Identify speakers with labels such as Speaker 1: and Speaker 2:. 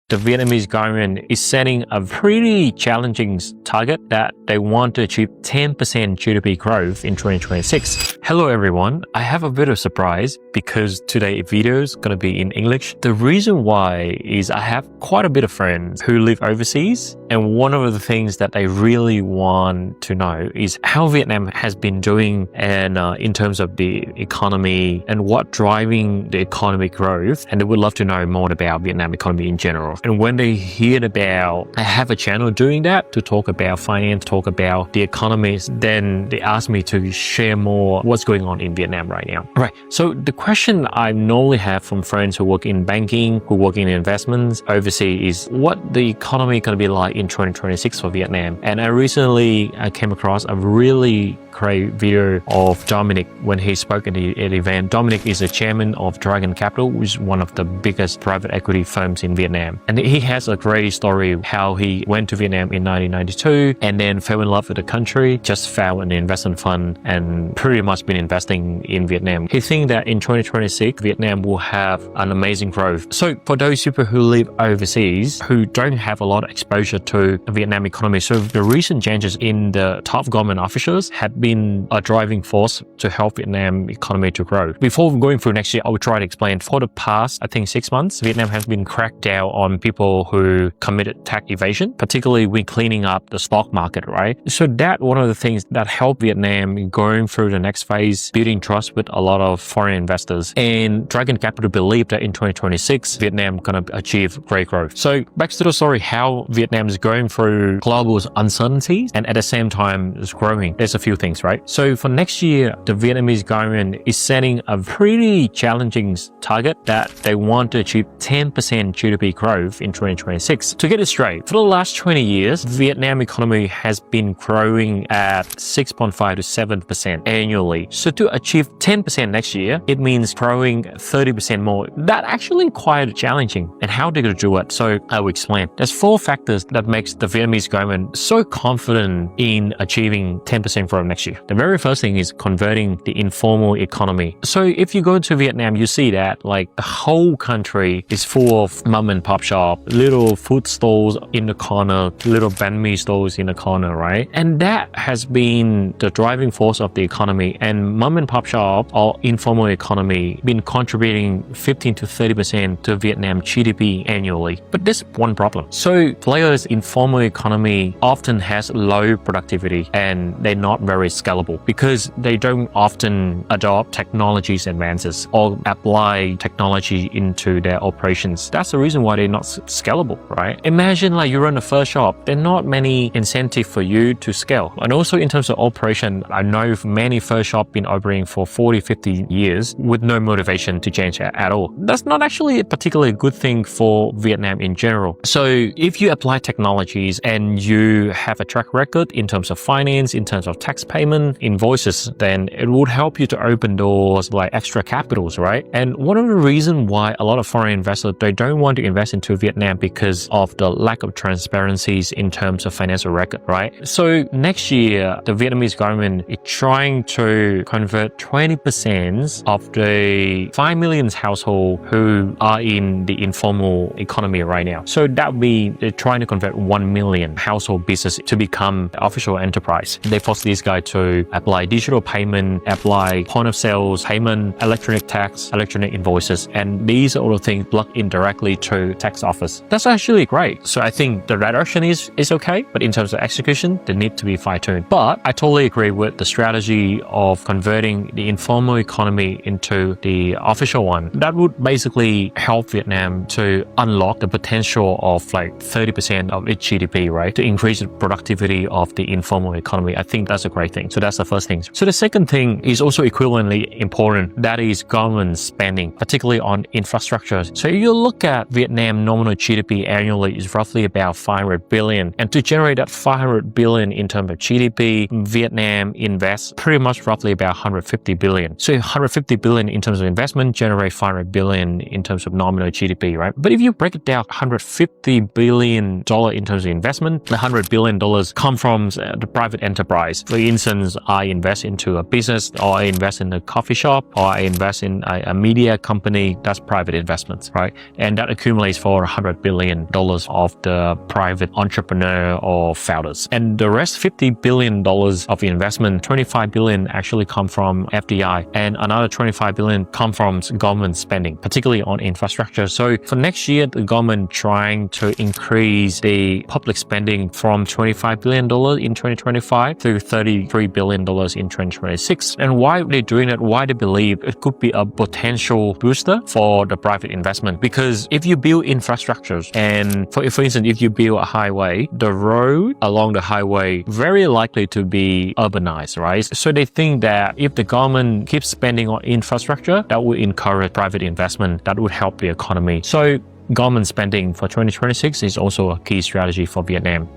Speaker 1: the Vietnamese government is setting a pretty challenging target that they want to achieve 10% GDP growth in 2026. Hello everyone, I have a bit of surprise because today's video is going to be in English. The reason why is I have quite a bit of friends who live overseas, and one of the things that they really want to know is how Vietnam has been doing and in terms of the economy and what driving the economic growth, and they would love to know more about Vietnam economy in general. And when they hear about I have a channel doing that to talk about finance, talk about the economies, then they ask me to share more what's going on in Vietnam right now. All right, so the question I normally have from friends who work in banking, who work in investments overseas is what the economy going to be like in 2026 for Vietnam. And I recently came across a really great video of Dominic when he spoke at the event. Dominic is the chairman of Dragon Capital, which is one of the biggest private equity firms in Vietnam. And he has a great story how he went to Vietnam in 1992 and then fell in love with the country, just found an investment fund and pretty much been investing in Vietnam. He thinks that in 2026, Vietnam will have an amazing growth. So for those people who live overseas, who don't have a lot of exposure to the Vietnam economy, so the recent changes in the top government officials have been a driving force to help Vietnam economy to grow. Before going through next year, I will try to explain. For the past, I think 6 months, Vietnam has been cracked down on people who committed tax evasion, particularly when cleaning up the stock market, right? So that one of the things that helped Vietnam going through the next phase, building trust with a lot of foreign investors. And Dragon Capital believe that in 2026, Vietnam gonna achieve great growth. So back to the story, how Vietnam is going through global uncertainties and at the same time is growing. There's a few things, right? So for next year, the Vietnamese government is setting a pretty challenging target that they want to achieve 10% GDP growth in 2026. To get it straight, for the last 20 years, Vietnam economy has been growing at 6.5 to 7% annually. So to achieve 10% next year, it means growing 30% more. That actually quite challenging. And how they're going to do it? So I will explain. There's 4 factors that makes the Vietnamese government so confident in achieving 10% growth next year. The very first thing is converting the informal economy. So if you go to Vietnam, you see that like the whole country is full of mom and pop shop, little food stalls in the corner, little banh mi stores in the corner, right? And that has been the driving force of the economy. And mom and pop shop or informal economy been contributing 15 to 30% to Vietnam GDP annually. But there's one problem. So players in informal economy often has low productivity and they're not very scalable because they don't often adopt technology's advances or apply technology into their operations. That's the reason why they're not scalable, right? Imagine like you run a first shop, there are not many incentive for you to scale. And also in terms of operation, I know many first shop been operating for 40, 50 years with no motivation to change at all. That's not actually a particularly good thing for Vietnam in general. So if you apply technologies and you have a track record in terms of finance, in terms of tax payment, invoices, then it would help you to open doors like extra capitals, right? And one of the reasons why a lot of foreign investors, they don't want to invest into Vietnam because of the lack of transparencies in terms of financial record, right? So next year, the Vietnamese government is trying to convert 20% of the 5 million households who are in the informal economy right now. So that would be they're trying to convert 1 million household business to become official enterprise. They force these guys to apply digital payment, apply point of sales payment, electronic tax, electronic invoices, and these are all the things plug in directly to tax office. That's actually great. So I think the direction is okay, but in terms of execution, they need to be fine-tuned. But I totally agree with the strategy of converting the informal economy into the official one. That would basically help Vietnam to unlock the potential of like 30% of its GDP, right? To increase the productivity of the informal economy. I think that's a great thing. So that's the first thing. So the second thing is also equivalently important. That is government spending, particularly on infrastructure. So if you look at Vietnam nominal GDP annually is roughly about 500 billion. And to generate that 500 billion in terms of GDP, Vietnam invests pretty much roughly roughly about 150 billion. So 150 billion in terms of investment generate 500 billion in terms of nominal GDP, right? But if you break it down, $150 billion in terms of investment, the $100 billion come from the private enterprise. For instance, I invest into a business, or I invest in a coffee shop, or I invest in a media company. That's private investments, right? And that accumulates for $100 billion of the private entrepreneur or founders. And the rest, $50 billion of investment, 25 billion actually come from FDI, and another 25 billion come from government spending, particularly on infrastructure. So for next year, the government trying to increase the public spending from $25 billion in 2025 to $33 billion in 2026. And why they're doing it, why they believe it could be a potential booster for the private investment. Because if you build infrastructures, and for instance, if you build a highway, the road along the highway very likely to be urbanized, right? So they think that if the government keeps spending on infrastructure, that would encourage private investment, that would help the economy. So government spending for 2026 is also a key strategy for Vietnam.